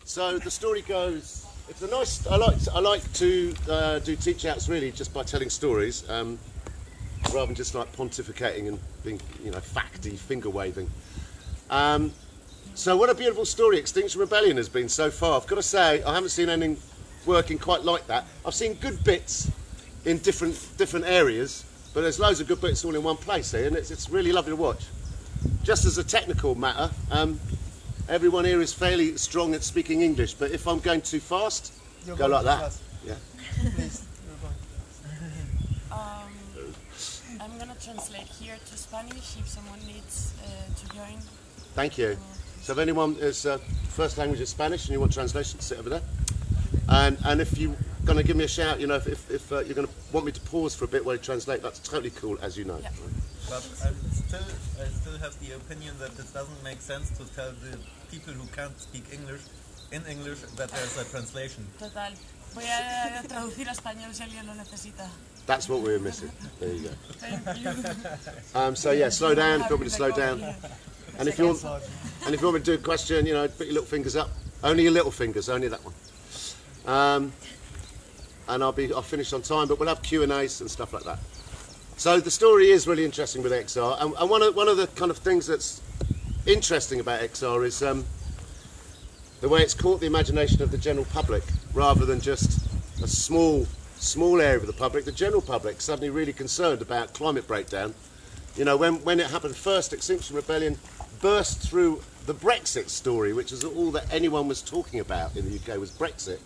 So the story goes. It's a nice. I like to do teach outs really just by telling stories, rather than just like pontificating and being, facty, finger waving. So what a beautiful story Extinction Rebellion has been so far. I've got to say, I haven't seen anything working quite like that. I've seen good bits in different areas, but there's loads of good bits all in one place here, and it's really lovely to watch. Just as a technical matter, everyone here is fairly strong at speaking English, but if I'm going too fast, go like that. Yeah. Please. I'm going to translate here to Spanish if someone needs to join. Thank you. So if anyone is first language is Spanish and you want translation, sit over there. And if you're going to give me a shout, if you're going to want me to pause for a bit while you translate, that's totally cool, as you know. Yeah. But I still have the opinion that it doesn't make sense to tell the people who can't speak English in English that there's a translation. Total. Voy a traducir a español si alguien lo necesita. That's what we were missing. There you go. Thank you. So yeah, slow down. If you want me to slow down, and if you want me to do a question, put your little fingers up. Only your little fingers, only that one. And I'll finish on time, but we'll have Q&As and stuff like that. So the story is really interesting with XR, and one of the kind of things that's interesting about XR is the way it's caught the imagination of the general public, rather than just a small area of the public. The general public suddenly really concerned about climate breakdown. When it happened first, Extinction Rebellion burst through the Brexit story, which is all that anyone was talking about in the UK was Brexit.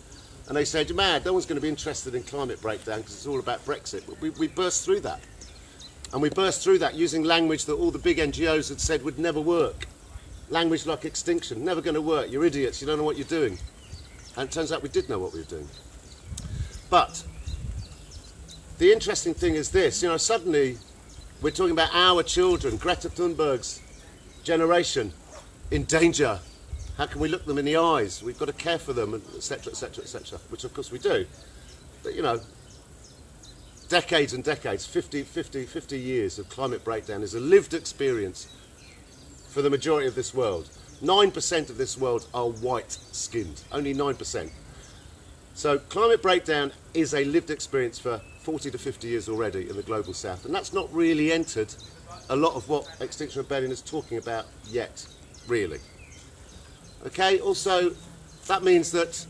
And they said, you're mad, no one's going to be interested in climate breakdown because it's all about Brexit. But we burst through that. And we burst through that using language that all the big NGOs had said would never work. Language like extinction, never going to work, you're idiots, you don't know what you're doing. And it turns out we did know what we were doing. But the interesting thing is this, suddenly we're talking about our children, Greta Thunberg's generation, in danger. How can we look them in the eyes? We've got to care for them, etc., etc., etc., which of course we do. But decades and decades, 50 years of climate breakdown is a lived experience for the majority of this world. 9% of this world are white-skinned, only 9%. So climate breakdown is a lived experience for 40 to 50 years already in the global south, and that's not really entered a lot of what Extinction Rebellion is talking about yet, really. Okay, also that means that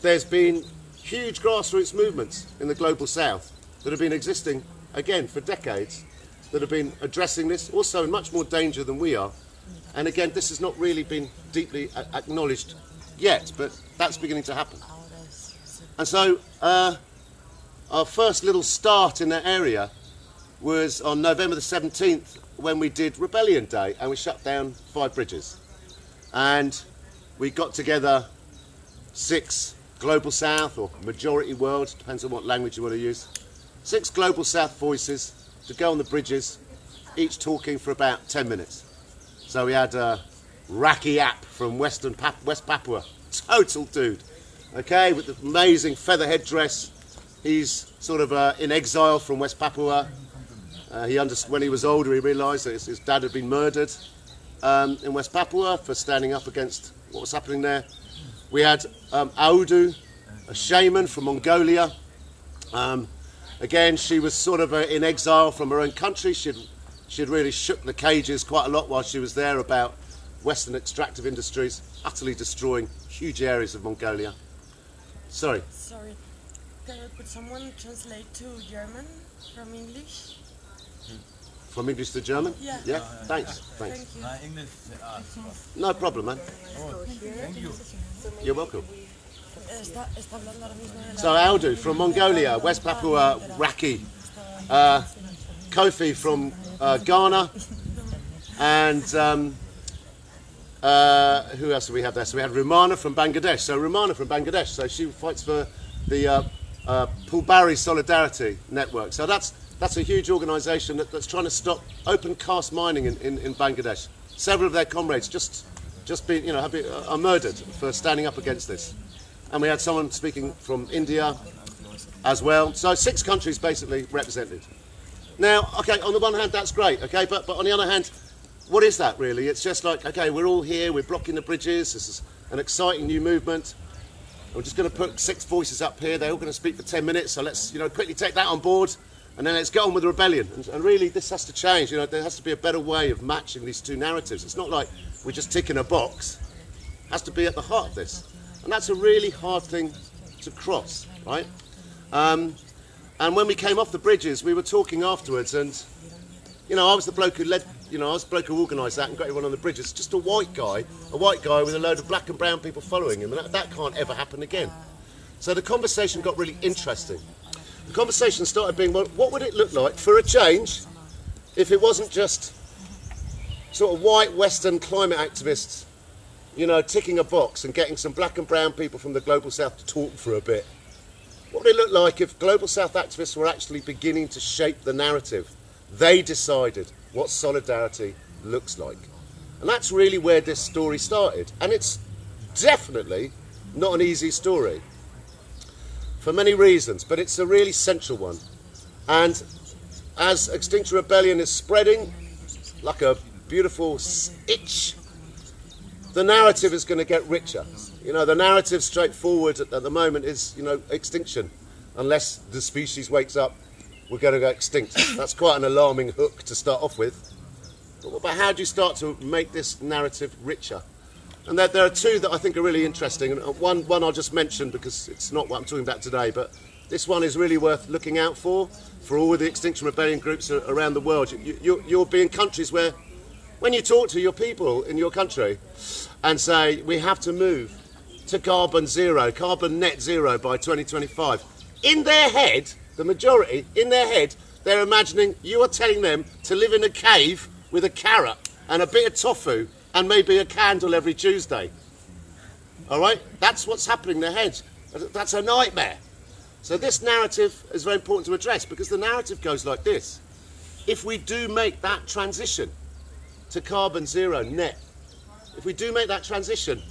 there's been huge grassroots movements in the global south that have been existing, again, for decades, that have been addressing this, also in much more danger than we are. And again, this has not really been deeply acknowledged yet, but that's beginning to happen. And so our first little start in that area was on November the 17th when we did Rebellion Day and we shut down 5 bridges. And we got together 6 Global South, or Majority World, depends on what language you want to use, 6 Global South voices to go on the bridges, each talking for about 10 minutes. So we had Raki App from West Papua, total dude, okay, with the amazing feather headdress. He's sort of in exile from West Papua. When he was older, he realised that his dad had been murdered in West Papua for standing up against what was happening there. We had Audu, a shaman from Mongolia. Again, she was sort of in exile from her own country. She'd really shook the cages quite a lot while she was there about Western extractive industries, utterly destroying huge areas of Mongolia. Sorry. Sorry. Could someone translate to German from English? From English to German? Yeah. Yeah, thanks. Thank you. English. No problem, man. Thank you. You're welcome. Está hablando ahora mismo de la... So Audu from Mongolia, West Papua, Raki, Kofi from Ghana, and who else do we have there? So we had Rumana from Bangladesh. So Rumana from Bangladesh, so she fights for the Pulbari Solidarity Network. So that's a huge organisation that's trying to stop open cast mining in Bangladesh. Several of their comrades just been, are murdered for standing up against this. And we had someone speaking from India as well. So 6 countries basically represented. Now, okay, on the one hand, that's great, okay, but on the other hand, what is that really? It's just like, okay, we're all here, we're blocking the bridges, this is an exciting new movement. We're just going to put 6 voices up here, they're all going to speak for 10 minutes, so let's quickly take that on board, and then let's get on with the rebellion. And really, this has to change. There has to be a better way of matching these two narratives. It's not like we're just ticking a box. It has to be at the heart of this. And that's a really hard thing to cross, right? And when we came off the bridges, we were talking afterwards, and I was the bloke who led, I was the bloke who organised that and got everyone on the bridges. Just a white guy with a load of black and brown people following him, and that can't ever happen again. So the conversation got really interesting. The conversation started being, well, what would it look like for a change if it wasn't just sort of white Western climate activists, ticking a box and getting some black and brown people from the Global South to talk for a bit? What would it look like if Global South activists were actually beginning to shape the narrative? They decided what solidarity looks like. And that's really where this story started. And it's definitely not an easy story for many reasons, but it's a really central one. And as Extinction Rebellion is spreading like a beautiful itch, the narrative is going to get richer. The narrative straightforward at the moment is, extinction. Unless the species wakes up, we're going to go extinct. That's quite an alarming hook to start off with. But how do you start to make this narrative richer? And there are two that I think are really interesting. And one I'll just mention because it's not what I'm talking about today, but this one is really worth looking out for all the Extinction Rebellion groups around the world. You'll be in countries where, when you talk to your people in your country and say, we have to move to carbon net zero by 2025, in their head, the majority, in their head, they're imagining you are telling them to live in a cave with a carrot and a bit of tofu and maybe a candle every Tuesday. All right? That's what's happening in their heads. That's a nightmare. So this narrative is very important to address because the narrative goes like this. If we do make that transition to carbon zero net, if we do make that transition,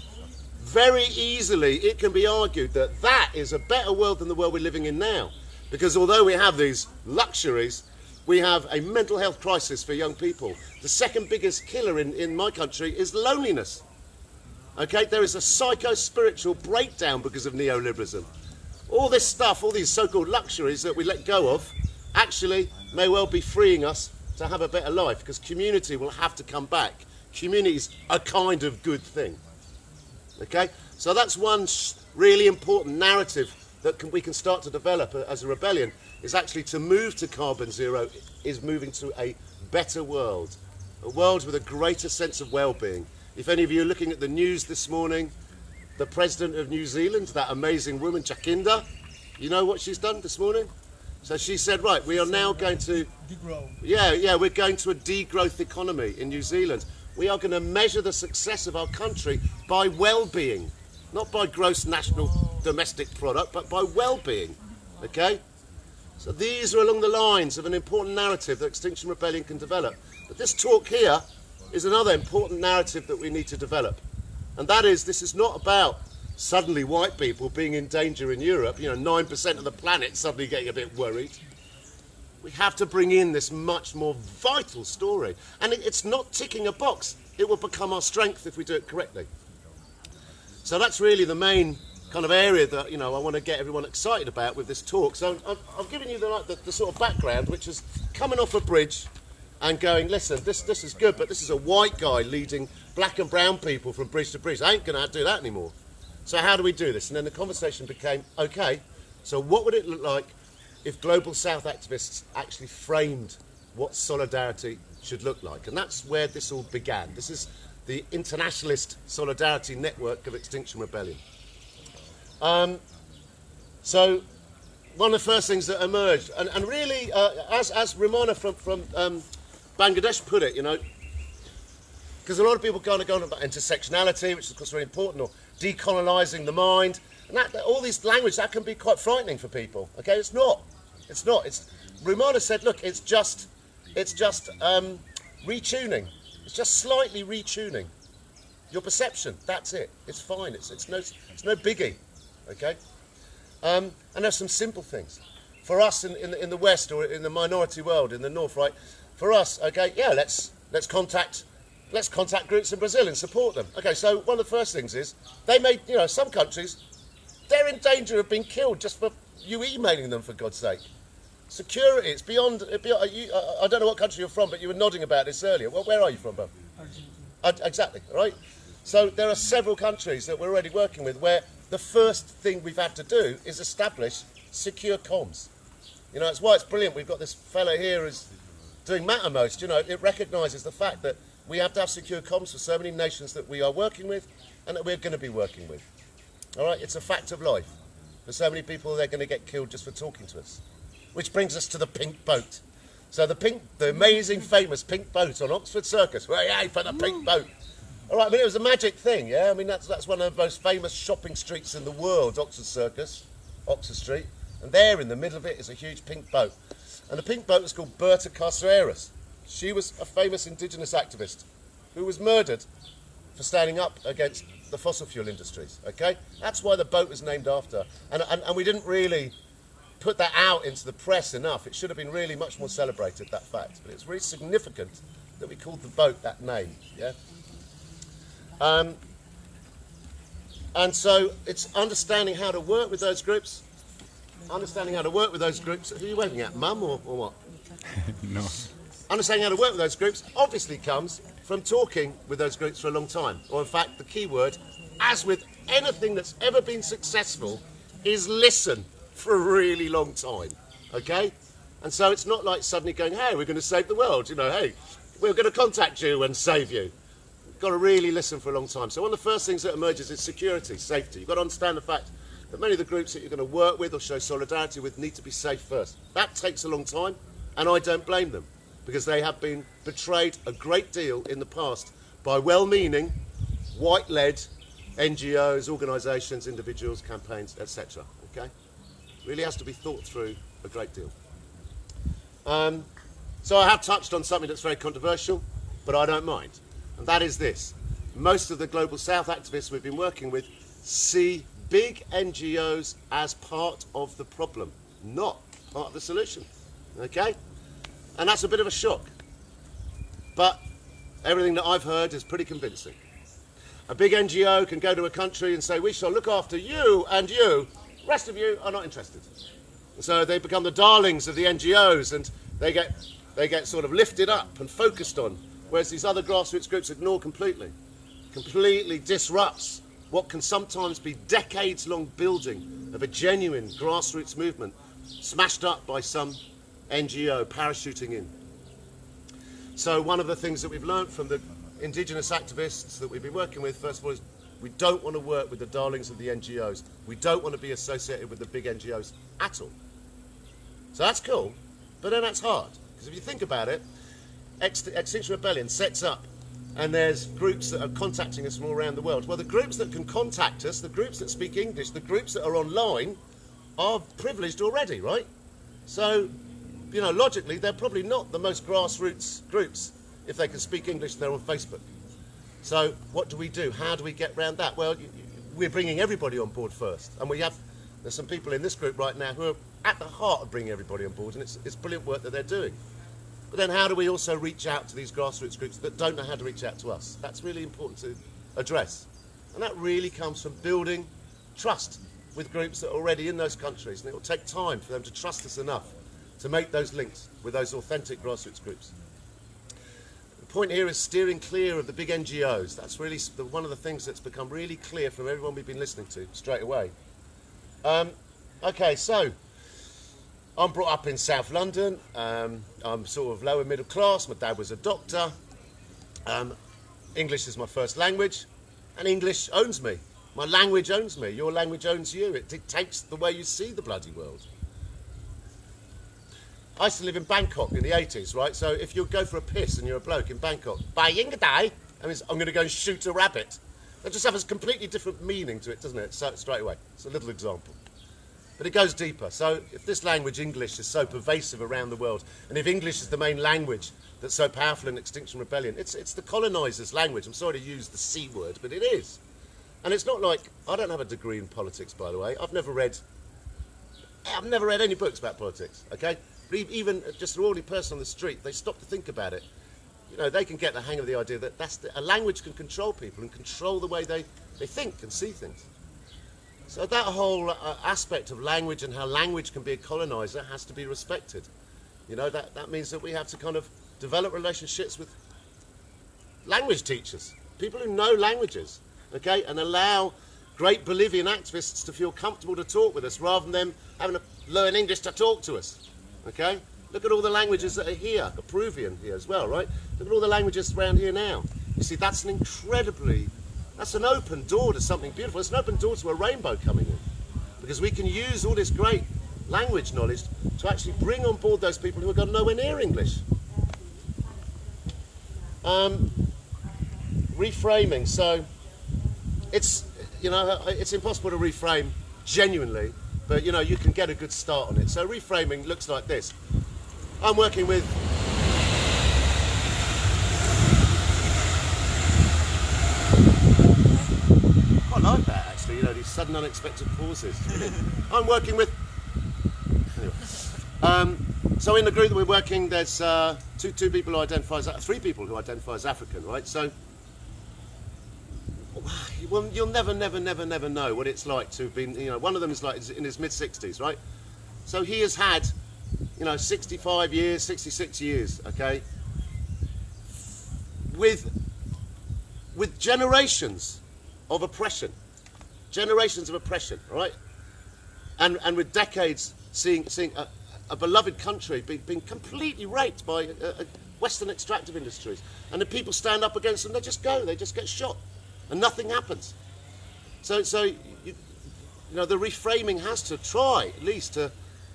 very easily it can be argued that that is a better world than the world we're living in now. Because although we have these luxuries, we have a mental health crisis for young people. The second biggest killer in my country is loneliness. Okay, there is a psycho-spiritual breakdown because of neoliberalism. All this stuff, all these so-called luxuries that we let go of, actually may well be freeing us to have a better life because community will have to come back. Community is a kind of good thing. Okay, so that's one really important narrative that we can start to develop as a rebellion, is actually to move to carbon zero is moving to a better world, a world with a greater sense of well-being. If any of you are looking at the news this morning, the President of New Zealand, that amazing woman, Jacinda, you know what she's done this morning? So she said, right, we are now going to... Degrow. Yeah, we're going to a degrowth economy in New Zealand. We are going to measure the success of our country by well-being, not by gross national domestic product, but by well-being, okay? So these are along the lines of an important narrative that Extinction Rebellion can develop. But this talk here is another important narrative that we need to develop. And that is, this is not about suddenly white people being in danger in Europe, 9% of the planet suddenly getting a bit worried. We have to bring in this much more vital story. And it's not ticking a box. It will become our strength if we do it correctly. So that's really the main kind of area that, I want to get everyone excited about with this talk. So I've given you the sort of background, which is coming off a bridge and going, listen, this is good, but this is a white guy leading black and brown people from bridge to bridge. I ain't going to do that anymore. So how do we do this? And then the conversation became, okay, so what would it look like if Global South activists actually framed what solidarity should look like? And that's where this all began. This is the Internationalist Solidarity Network of Extinction Rebellion. So one of the first things that emerged, and really, as Ramona from Bangladesh put it, because a lot of people kind of go on about intersectionality, which is of course very important, or decolonizing the mind, and that all these language that can be quite frightening for people. Okay, it's not. Ramona said, look, it's just retuning. It's just slightly retuning your perception. That's it. It's fine. It's no biggie. Okay, and there's some simple things for us in the West or in the minority world in the North, right? For us, okay, yeah, let's contact let's contact groups in Brazil and support them. Okay, so one of the first things is they made, you know, some countries, they're in danger of being killed just for you emailing them, for God's sake. Security, it's beyond I don't know what country you're from, but you were nodding about this earlier. Well, where are you from, Bob? Argentina. Exactly, right? So there are several countries that we're already working with where the first thing we've had to do is establish secure comms. You know, that's why it's brilliant. We've got this fellow here who's doing Mattermost. You know, it recognises the fact that we have to have secure comms for so many nations that we are working with and that we're going to be working with. All right, it's a fact of life. For so many people, they're going to get killed just for talking to us. Which brings us to the pink boat. So the amazing, famous pink boat on Oxford Circus. Yay for the pink boat. All right, I mean, it was a magic thing, yeah? I mean, that's one of the most famous shopping streets in the world, Oxford Circus, Oxford Street. And there in the middle of it is a huge pink boat. And the pink boat was called Berta Caceres. She was a famous indigenous activist who was murdered for standing up against the fossil fuel industries, okay? That's why the boat was named after. And we didn't really put that out into the press enough. It should have been really much more celebrated, that fact. But it's really significant that we called the boat that name, yeah? And so it's understanding how to work with those groups. Understanding how to work with those groups. Who are you waving at, Mum or what? No. Understanding how to work with those groups obviously comes from talking with those groups for a long time. Or in fact, the key word, as with anything that's ever been successful, is listen for a really long time, okay? And so it's not like suddenly going, hey, we're going to save the world, you know, hey, we're going to contact you and save you. You've got to really listen for a long time. So one of the first things that emerges is security, safety. You've got to understand the fact that many of the groups that you're going to work with or show solidarity with need to be safe first. That takes a long time, and I don't blame them, because they have been betrayed a great deal in the past by well-meaning, white-led NGOs, organisations, individuals, campaigns, etc. Okay? Really has to be thought through a great deal. So I have touched on something that's very controversial, but I don't mind. And that is this. Most of the Global South activists we've been working with see big NGOs as part of the problem, not part of the solution. Okay? And that's a bit of a shock. But everything that I've heard is pretty convincing. A big NGO can go to a country and say, we shall look after you and you. The rest of you are not interested. So they become the darlings of the NGOs, and they get sort of lifted up and focused on, whereas these other grassroots groups ignore completely disrupts what can sometimes be decades-long building of a genuine grassroots movement, smashed up by some NGO parachuting in. So one of the things that we've learned from the indigenous activists that we've been working with, first of all, is we don't want to work with the darlings of the NGOs. We don't want to be associated with the big NGOs at all. So that's cool, but then that's hard. Because if you think about it, Extinction Rebellion sets up, and there's groups that are contacting us from all around the world. Well, the groups that can contact us, the groups that speak English, the groups that are online, are privileged already, right? So, you know, logically, they're probably not the most grassroots groups if they can speak English and they're on Facebook. So what do we do? How do we get around that? Well, we're bringing everybody on board first. And there's some people in this group right now who are at the heart of bringing everybody on board, and it's brilliant work that they're doing. But then how do we also reach out to these grassroots groups that don't know how to reach out to us? That's really important to address. And that really comes from building trust with groups that are already in those countries. And it will take time for them to trust us enough to make those links with those authentic grassroots groups. The point here is steering clear of the big NGOs. That's really one of the things that's become really clear from everyone we've been listening to straight away. Okay, so I'm brought up in South London. I'm sort of lower middle class. My dad was a doctor. English is my first language, and English owns me. My language owns me. Your language owns you. It dictates the way you see the bloody world. I used to live in Bangkok in the 80s, right? So if you go for a piss and you're a bloke in Bangkok, I mean, I'm going to go and shoot a rabbit. That just has a completely different meaning to it, doesn't it? So straight away. It's a little example. But it goes deeper. So if this language, English, is so pervasive around the world, and if English is the main language that's so powerful in Extinction Rebellion, it's the colonisers' language. I'm sorry to use the C word, but it is. And it's not like, I don't have a degree in politics, by the way. I've never read any books about politics, okay? But even just an ordinary person on the street, they stop to think about it. you know, they can get the hang of the idea that a language can control people and control the way they think and see things. So that whole aspect of language and how language can be a colonizer has to be respected. You know, that means that we have to kind of develop relationships with language teachers, people who know languages, okay, and allow great Bolivian activists to feel comfortable to talk with us rather than them having to learn English to talk to us, okay? Look at all the languages that are here, got Peruvian here as well, right? Look at all the languages around here now. You see, that's an open door to something beautiful. It's an open door to a rainbow coming in, because we can use all this great language knowledge to actually bring on board those people who have got nowhere near English. Reframing, so it's, you know, it's impossible to reframe genuinely, but you know, you can get a good start on it. So reframing looks like this. I'm working with I like that actually, you know, these sudden unexpected pauses. I'm working with anyway. So in the group that we're working, there's two people who identify as, 3 people who identify as African, right? So well, you'll never know what it's like to have been, you know, one of them is like in his mid-60s, right? So he has had, you know, 65 years, 66 years, okay, with generations of oppression, right? And with decades seeing a beloved country being completely raped by Western extractive industries, and the people stand up against them, they just get shot, and nothing happens. So you know, the reframing has to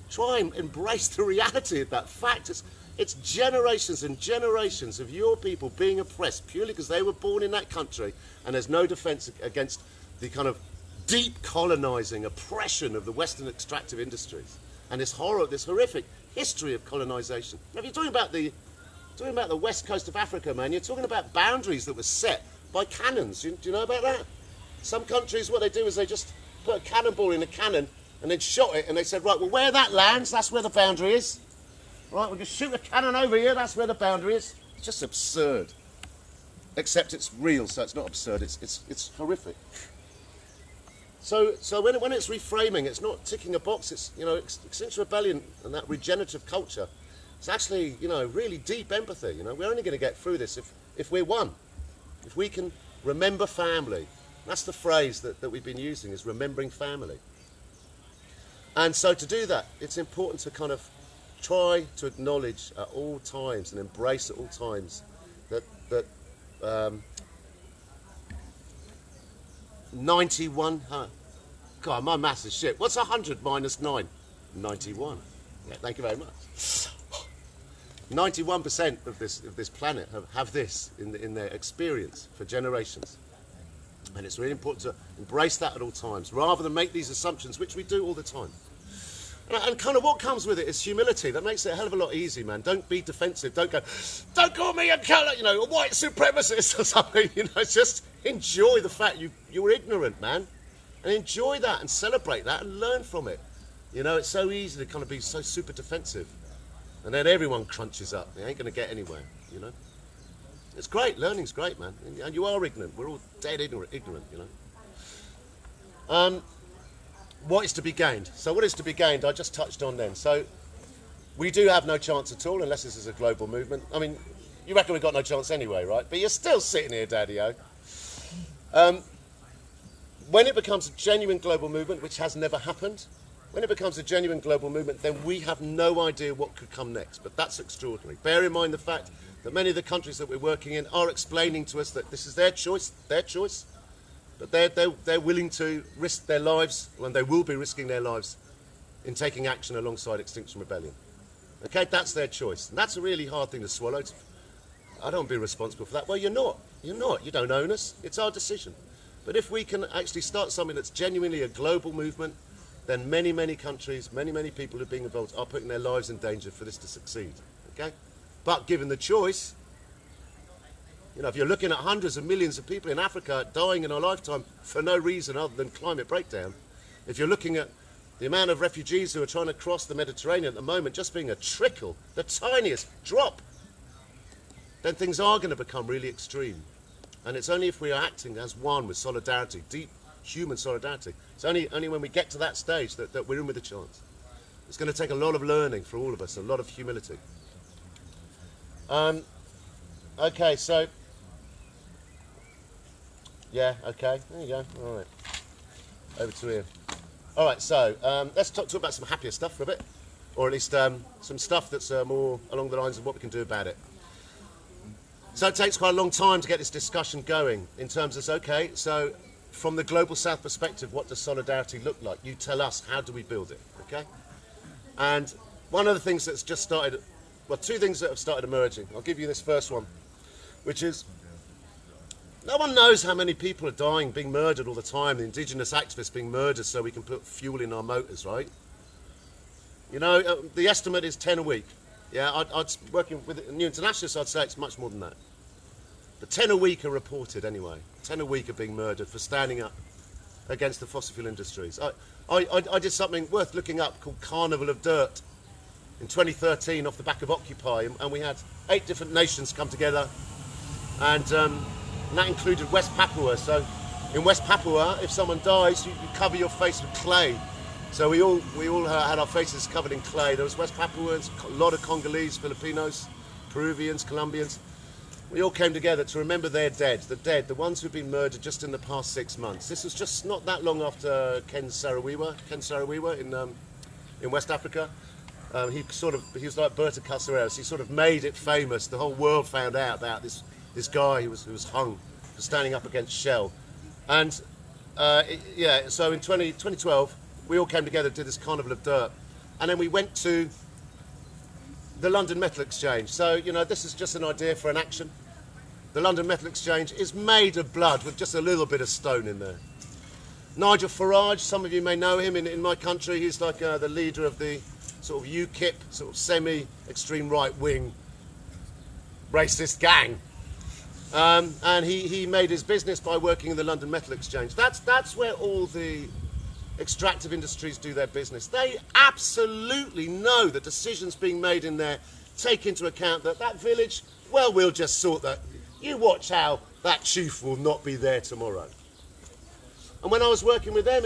try and embrace the reality of that fact. It's generations and generations of your people being oppressed purely because they were born in that country, and there's no defence against the kind of deep colonising oppression of the Western extractive industries and this horrific history of colonisation. Now, if you're talking about the west coast of Africa, man, you're talking about boundaries that were set by cannons. Do you know about that? Some countries, what they do is they just put a cannonball in a cannon and then shot it, and they said, right, well, where that lands, that's where the boundary is. Right, we'll just shoot a cannon over here, that's where the boundary is. It's just absurd. Except it's real, so it's not absurd, it's horrific. So when it's reframing, it's not ticking a box, it's, you know, Extinction Rebellion and that regenerative culture, it's actually, you know, really deep empathy. You know, we're only going to get through this if we're one. If we can remember family. That's the phrase that we've been using, is remembering family. And so to do that, it's important to kind of try to acknowledge at all times and embrace at all times that 91, God, my maths is shit. What's 100 minus 9? 91. Yeah, thank you very much. 91% of this planet have this in their experience for generations. And it's really important to embrace that at all times, rather than make these assumptions, which we do all the time. And kind of what comes with it is humility. That makes it a hell of a lot easier, man. Don't be defensive. Don't call me a colour, you know, a white supremacist or something. You know, just enjoy the fact you're ignorant, man. And enjoy that and celebrate that and learn from it. You know, it's so easy to kind of be so super defensive. And then everyone crunches up. They ain't going to get anywhere, you know. It's great. Learning's great, man. And you are ignorant. We're all dead ignorant, you know. What is to be gained? So what is to be gained, I just touched on then. So we do have no chance at all unless this is a global movement. I mean, you reckon we've got no chance anyway, right? But you're still sitting here, Daddy-O. When it becomes a genuine global movement, which has never happened, when it becomes a genuine global movement, then we have no idea what could come next. But that's extraordinary. Bear in mind the fact that many of the countries that we're working in are explaining to us that this is their choice, but they're willing to risk their lives, and they will be risking their lives in taking action alongside Extinction Rebellion. Okay, that's their choice. And that's a really hard thing to swallow. I don't want to be responsible for that. Well, you're not. You don't own us. It's our decision. But if we can actually start something that's genuinely a global movement, then many, many countries, many, many people who are being involved are putting their lives in danger for this to succeed. Okay? But given the choice, you know, if you're looking at hundreds of millions of people in Africa dying in a lifetime for no reason other than climate breakdown, if you're looking at the amount of refugees who are trying to cross the Mediterranean at the moment just being a trickle, the tiniest drop then things are going to become really extreme. And it's only if we are acting as one with solidarity, deep human solidarity, it's only when we get to that stage that we're in with a chance. It's going to take a lot of learning for all of us, a lot of humility. Okay, so, yeah, okay, there you go, all right, over to Ian. All right, so let's talk about some happier stuff for a bit, or at least some stuff that's more along the lines of what we can do about it. So it takes quite a long time to get this discussion going in terms of, okay, so from the Global South perspective, what does solidarity look like? You tell us, how do we build it, okay? And one of the things that's just started, well, two things that have started emerging. I'll give you this first one, which is, no one knows how many people are dying, being murdered all the time, the indigenous activists being murdered so we can put fuel in our motors, right? You know, the estimate is 10 a week. Yeah, I'd working with New Internationalist, I'd say it's much more than that. But 10 a week are reported anyway. 10 a week are being murdered for standing up against the fossil fuel industries. I did something worth looking up called Carnival of Dirt in 2013 off the back of Occupy, and we had 8 different nations come together, and that included West Papua. So in West Papua, if someone dies, you cover your face with clay. So we all had our faces covered in clay. There was West Papuans, a lot of Congolese, Filipinos, Peruvians, Colombians. We all came together to remember their dead, the ones who've been murdered just in the past 6 months. This was just not that long after Ken Saro-Wiwa in West Africa. He was like Berta Caceres. He sort of made it famous. The whole world found out about this guy who was hung for standing up against Shell. And so in 2012, we all came together, did this Carnival of Dirt, and then we went to the London Metal Exchange. So, you know, this is just an idea for an action. The London Metal Exchange is made of blood with just a little bit of stone in there. Nigel Farage, some of you may know him in my country. He's like the leader of the sort of UKIP, sort of semi-extreme right-wing racist gang. And he made his business by working in the London Metal Exchange. That's where all the extractive industries do their business. They absolutely know the decisions being made in there take into account that village, well, we'll just sort that. You watch how that chief will not be there tomorrow. And when I was working with them,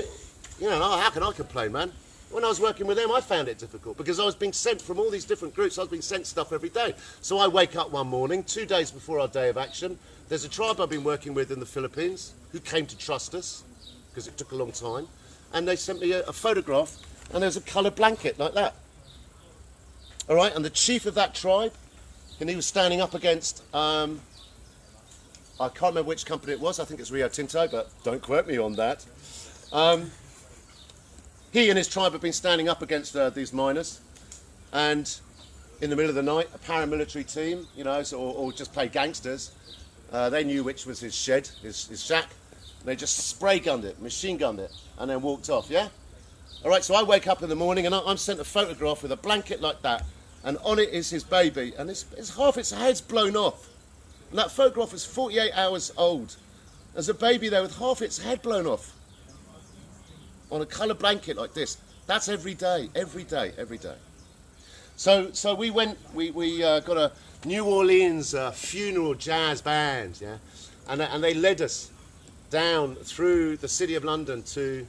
you know, how can I complain, man? When I was working with them, I found it difficult because I was being sent from all these different groups. I was being sent stuff every day. So I wake up one morning, 2 days before our day of action. There's a tribe I've been working with in the Philippines who came to trust us because it took a long time. And they sent me a photograph, and there's a coloured blanket like that. All right, and the chief of that tribe, and he was standing up against, I can't remember which company it was, I think it's Rio Tinto, but don't quote me on that. He and his tribe have been standing up against these miners, and in the middle of the night, a paramilitary team, you know, or just play gangsters, they knew which was his shed, his shack. They just spray gunned it, machine gunned it, and then walked off, yeah? All right, so I wake up in the morning and I'm sent a photograph with a blanket like that, and on it is his baby, and it's half its head's blown off. And that photograph is 48 hours old. There's a baby there with half its head blown off on a coloured blanket like this. That's every day, every day, every day. So we went, we got a New Orleans funeral jazz band, yeah? And they led us down through the City of London to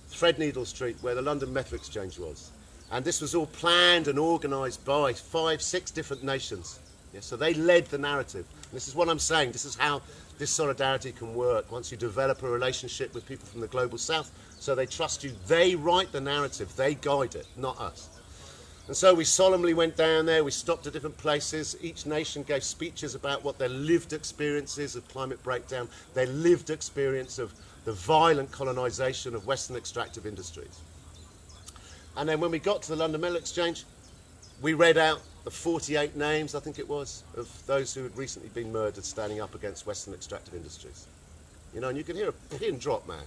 Threadneedle Street, where the London Metal Exchange was. And this was all planned and organised by 5, 6 different nations. Yeah, so they led the narrative. And this is what I'm saying. This is how this solidarity can work. Once you develop a relationship with people from the Global South, so they trust you, they write the narrative, they guide it, not us. And so we solemnly went down there, we stopped at different places. Each nation gave speeches about what their lived experiences of climate breakdown, their lived experience of the violent colonisation of Western extractive industries. And then when we got to the London Metal Exchange, we read out the 48 names, I think it was, of those who had recently been murdered standing up against Western extractive industries. You know, and you can hear a pin drop, man.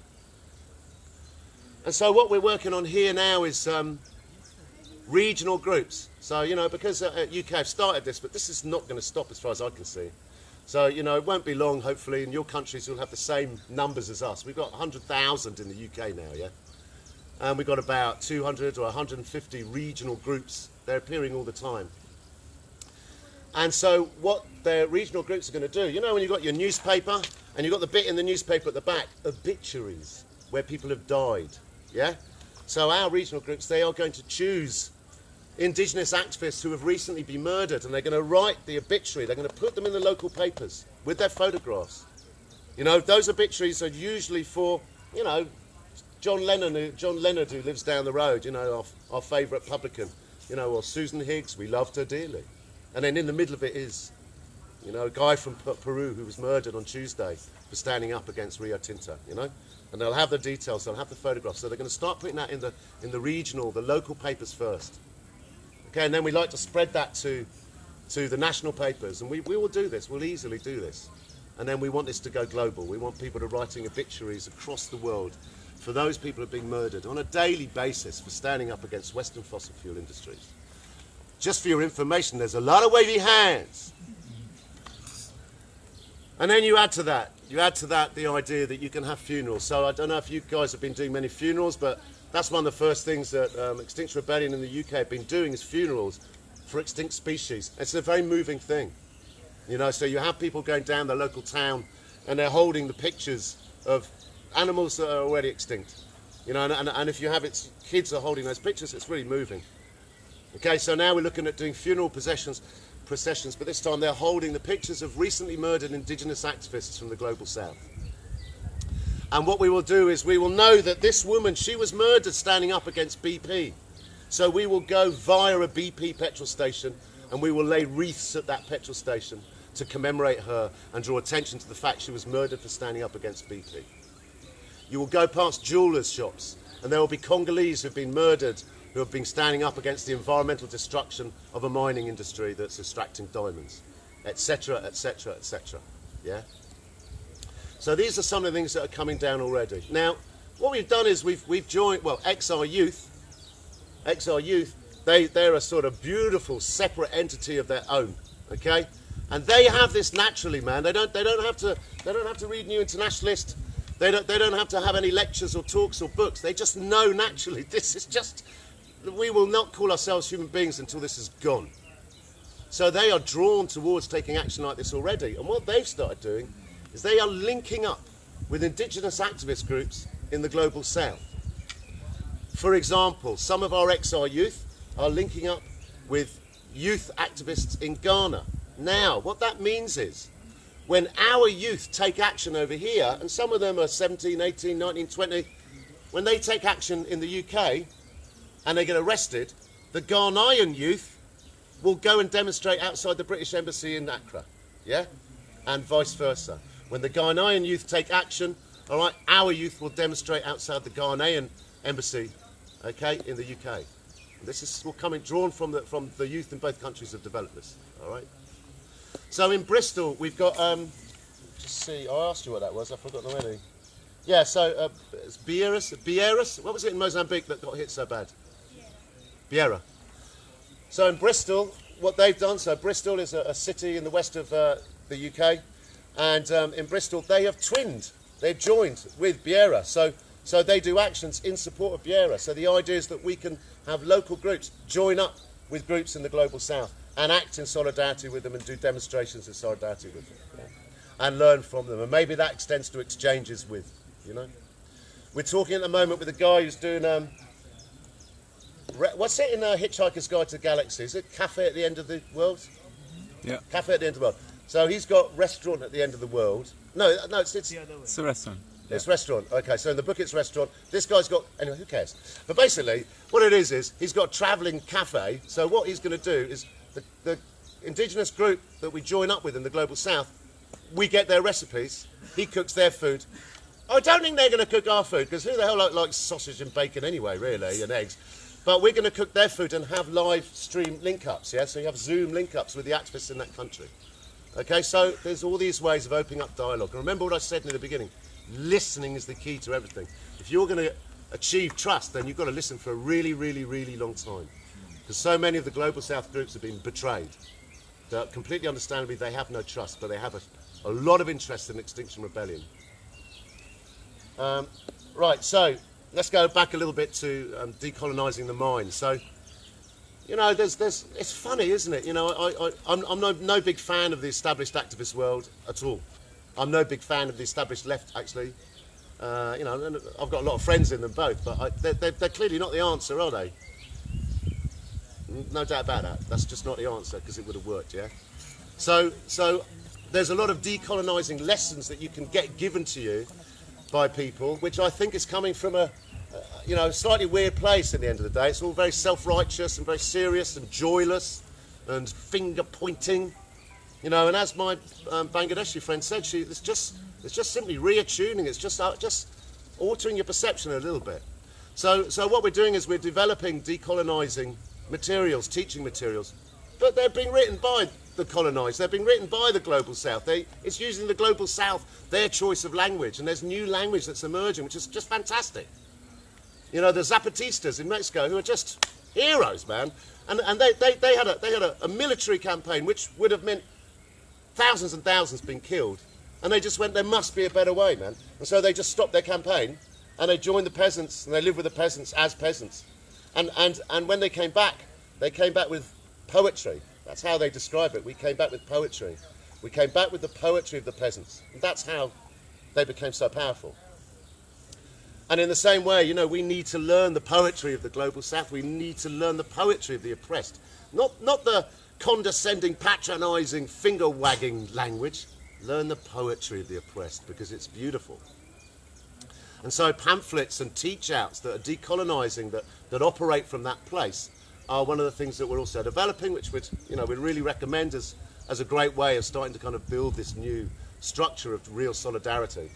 And so what we're working on here now is regional groups. So, you know, because UK have started this, but this is not going to stop as far as I can see. So, you know, it won't be long, hopefully, in your countries you'll have the same numbers as us. We've got 100,000 in the UK now, yeah? And we've got about 200 or 150 regional groups. They're appearing all the time. And so what their regional groups are going to do, you know, when you've got your newspaper and you've got the bit in the newspaper at the back, obituaries, where people have died, yeah? So our regional groups, they are going to choose indigenous activists who have recently been murdered, and they're going to write the obituary. They're going to put them in the local papers with their photographs. You know, those obituaries are usually for, you know, John Leonard, who lives down the road, you know, our favourite publican, you know, or Susan Higgs, we loved her dearly. And then in the middle of it is, you know, a guy from Peru who was murdered on Tuesday for standing up against Rio Tinto, you know. And they'll have the details, they'll have the photographs. So they're going to start putting that in the regional, the local papers first. Okay, and then we like to spread that to the national papers. And we will do this, we'll easily do this. And then we want this to go global. We want people to writing obituaries across the world for those people who are being murdered on a daily basis for standing up against Western fossil fuel industries. Just for your information, there's a lot of wavy hands. And then you add to that the idea that you can have funerals. So I don't know if you guys have been doing many funerals, but that's one of the first things that Extinction Rebellion in the UK have been doing is funerals for extinct species. It's a very moving thing. You know, so you have people going down the local town and they're holding the pictures of animals that are already extinct. You know, and if you have kids are holding those pictures, it's really moving. Okay, so now we're looking at doing funeral processions, but this time they're holding the pictures of recently murdered indigenous activists from the global south. And what we will do is we will know that this woman, she was murdered standing up against BP. So we will go via a BP petrol station and we will lay wreaths at that petrol station to commemorate her and draw attention to the fact she was murdered for standing up against BP. You will go past jewellers' shops and there will be Congolese who have been murdered who have been standing up against the environmental destruction of a mining industry that's extracting diamonds, etc., etc., etc. Yeah? So these are some of the things that are coming down already. Now, what we've done is we've joined, well, XR Youth, they're a sort of beautiful separate entity of their own, okay? And they have this naturally, man. They don't have to read New Internationalist. They don't have to have any lectures or talks or books. They just know naturally. This is just, we will not call ourselves human beings until this is gone. So they are drawn towards taking action like this already. And what they've started doing is they are linking up with indigenous activist groups in the global south. For example, some of our XR youth are linking up with youth activists in Ghana. Now, what that means is, when our youth take action over here, and some of them are 17, 18, 19, 20, when they take action in the UK and they get arrested, the Ghanaian youth will go and demonstrate outside the British Embassy in Accra, yeah? And vice versa. When the Ghanaian youth take action, all right, our youth will demonstrate outside the Ghanaian Embassy, okay, in the UK. And this is drawn from the youth in both countries have developed this, all right? So in Bristol, we've got, just see, I asked you what that was, I've forgotten already. Yeah, so it's Bieras, what was it in Mozambique that got hit so bad? Biera. So in Bristol, what they've done, so Bristol is a city in the west of the UK, and in Bristol they have they've joined with Biera, so they do actions in support of Biera. So the idea is that we can have local groups join up with groups in the global south and act in solidarity with them and do demonstrations in solidarity with them, yeah, and learn from them. And maybe that extends to exchanges with, you know. We're talking at the moment with a guy who's doing, what's it in Hitchhiker's Guide to the Galaxy? Is it Cafe at the End of the World? Yeah. Cafe at the End of the World. So he's got Restaurant at the End of the World. No, it's a restaurant. It's restaurant. Okay, so in the book it's restaurant. This guy's got, anyway, who cares? But basically, what it is he's got a travelling cafe. So what he's going to do is the indigenous group that we join up with in the global south, we get their recipes, he cooks their food. I don't think they're going to cook our food, because who the hell likes sausage and bacon anyway, really, and eggs. But we're going to cook their food and have live stream link-ups, yeah? So you have Zoom link-ups with the activists in that country. Okay, so there's all these ways of opening up dialogue. And remember what I said in the beginning, listening is the key to everything. If you're going to achieve trust, then you've got to listen for a really, really, really long time. Because so many of the Global South groups have been betrayed. That completely understandably, they have no trust, but they have a lot of interest in Extinction Rebellion. Right, so let's go back a little bit to decolonizing the mind. So you know, it's funny, isn't it? You know, I'm no big fan of the established activist world at all. I'm no big fan of the established left, actually. You know, and I've got a lot of friends in them both, but they're clearly not the answer, are they? No doubt about that. That's just not the answer, because it would have worked, yeah? So there's a lot of decolonising lessons that you can get given to you by people, which I think is coming from a you know, slightly weird place at the end of the day. It's all very self-righteous and very serious and joyless and finger-pointing, you know, and as my Bangladeshi friend said, it's just simply reattuning, it's just altering your perception a little bit. So what we're doing is we're developing decolonising materials, teaching materials, but they're being written by the colonised, they're being written by the Global South. It's using the Global South, their choice of language, and there's new language that's emerging, which is just fantastic. You know, the Zapatistas in Mexico, who are just heroes, man, and they had a military campaign which would have meant thousands and thousands being killed, and they just went, there must be a better way, man, and so they just stopped their campaign, and they joined the peasants, and they lived with the peasants as peasants, and when they came back with poetry. That's how they describe it. We came back with poetry. We came back with the poetry of the peasants. And that's how they became so powerful. And in the same way, you know, we need to learn the poetry of the Global South. We need to learn the poetry of the oppressed. Not the condescending, patronising, finger-wagging language. Learn the poetry of the oppressed, because it's beautiful. And so pamphlets and teach-outs that are decolonising, that operate from that place, are one of the things that we're also developing, which we'd really recommend as a great way of starting to kind of build this new structure of real solidarity.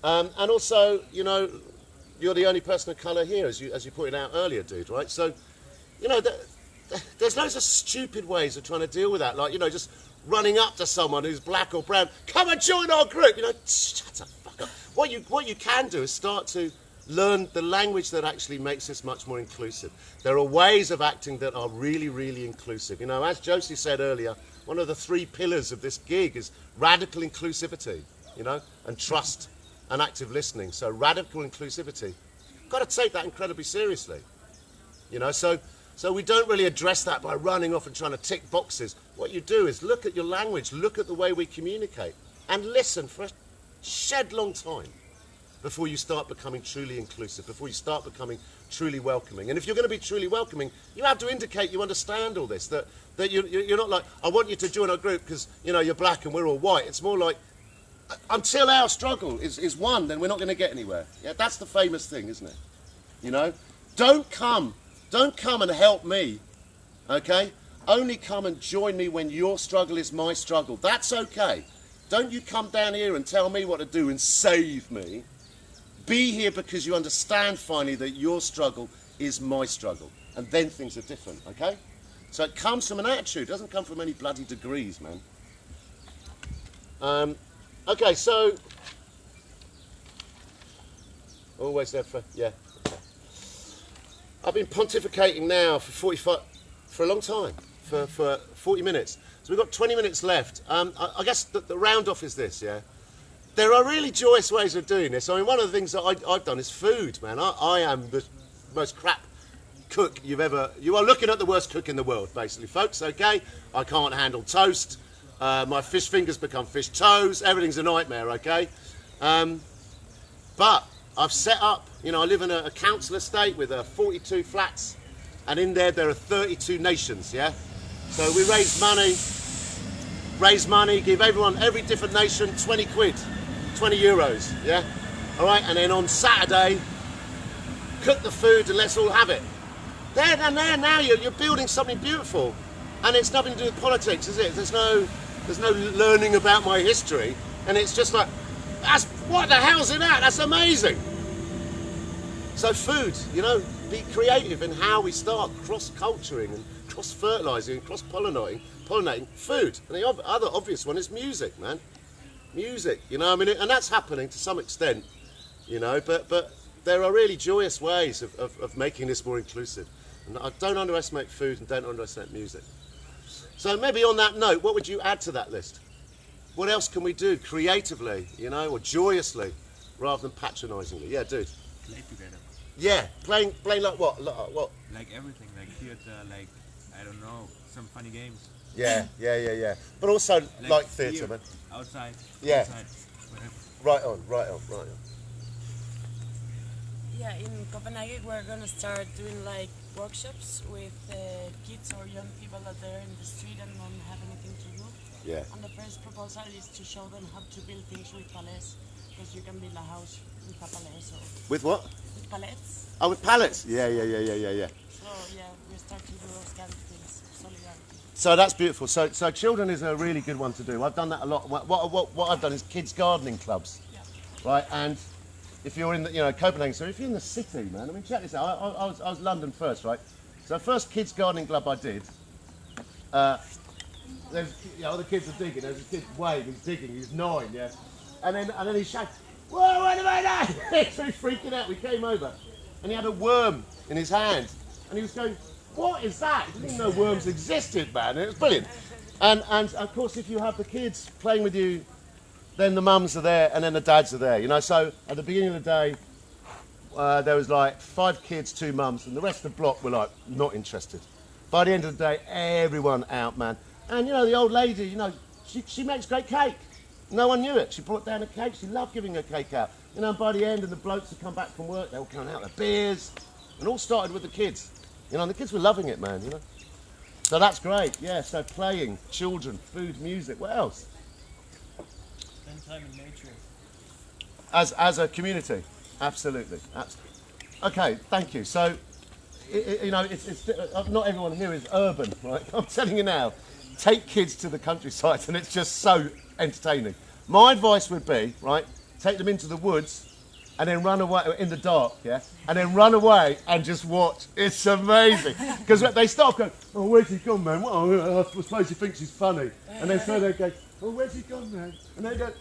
And also, you know, you're the only person of colour here, as you pointed out earlier, dude, right? So, you know, there's loads of stupid ways of trying to deal with that, like, you know, just running up to someone who's black or brown, come and join our group, you know, shut the fuck up. What you can do is start to learn the language that actually makes this much more inclusive. There are ways of acting that are really, really inclusive. You know, as Josie said earlier, one of the 3 pillars of this gig is radical inclusivity, you know, and trust and active listening. So radical inclusivity, got to take that incredibly seriously. You know, so we don't really address that by running off and trying to tick boxes. What you do is look at your language, look at the way we communicate, and listen for a shed long time before you start becoming truly inclusive, before you start becoming truly welcoming. And if you're going to be truly welcoming, you have to indicate you understand all this, that you're not like, I want you to join our group because, you know, you're black and we're all white. It's more like, until our struggle is won, then we're not going to get anywhere. Yeah, that's the famous thing, isn't it? You know, don't come and help me, okay? Only come and join me when your struggle is my struggle. That's okay. Don't you come down here and tell me what to do and save me. Be here because you understand finally that your struggle is my struggle. And then things are different, okay? So it comes from an attitude. It doesn't come from any bloody degrees, man. Okay, so... Always there for... Yeah. Okay. I've been pontificating now for a long time, for 40 minutes. So we've got 20 minutes left. I guess the round-off is this, yeah? There are really joyous ways of doing this. I mean, one of the things that I've done is food, man. I am the most crap cook you've ever... You are looking at the worst cook in the world, basically, folks, okay? I can't handle toast. My fish fingers become fish toes. Everything's a nightmare, okay? But I've set up... You know, I live in a council estate with 42 flats. And in there are 32 nations, yeah? So we raise money, give every different nation 20 quid. 20 euros, yeah? All right, and then on Saturday, cook the food and let's all have it. There, now you're building something beautiful. And it's nothing to do with politics, is it? There's no learning about my history. And it's just like, what the hell's in that? That's amazing. So food, you know, be creative in how we start cross-culturing and cross-fertilising and cross-pollinating food. And the other obvious one is music, man. Music, you know, I mean, and that's happening to some extent, you know, but there are really joyous ways of making this more inclusive. And I don't underestimate food and don't underestimate music. So maybe on that note, what would you add to that list? What else can we do creatively, you know, or joyously, rather than patronisingly? Yeah, dude. Play together. Yeah, playing like what? What? Like everything, like theater, like, I don't know, some funny games. Yeah. But also like theatre, here, man. Outside. Yeah. Inside, whatever. Right on. Yeah, in Copenhagen we're gonna start doing like workshops with kids or young people that they're in the street and don't have anything to do. Yeah. And the first proposal is to show them how to build things with pallets, because you can build a house with a pallet. So With what? with pallets. Oh, with pallets. Yeah. So yeah, we start to do those kind of things. Solidarity. So that's beautiful. So children is a really good one to do. I've done that a lot. What I've done is kids gardening clubs, Yeah. right? And if you're in the, Copenhagen, so if you're in the city, man, I mean, check this out. I was London first, right? So the first kids gardening club I did, there's, all the kids are digging. There's a kid, Wade, he's digging. He's 9, yeah. And then he shouted, "Whoa, what am I doing?" So he's freaking out. We came over, and he had a worm in his hand, and he was going, "What is that?" He didn't even know worms existed, man. It was brilliant. And of course, if you have the kids playing with you, then the mums are there and then the dads are there, So at the beginning of the day, there was like 5 kids, 2 mums, and the rest of the block were like not interested. By the end of the day, everyone out, man. And the old lady, she makes great cake. No one knew it. She brought down a cake. She loved giving her cake out. And by the end, and the blokes had come back from work, they were coming out with beers, and all started with the kids. And the kids were loving it, man. So that's great. Yeah. So playing, children, food, music. What else? Spend time in nature. As a community, absolutely. Okay, thank you. So, it's not everyone here is urban, right? I'm telling you now, take kids to the countryside, and it's just so entertaining. My advice would be, right, take them into the woods, and then run away in the dark, yeah, and then run away and just watch. It's amazing because they start going, "Oh, where's he gone, man? Well, I suppose he thinks he's funny," and then so they go, "Oh, where's he gone, man?" And they go,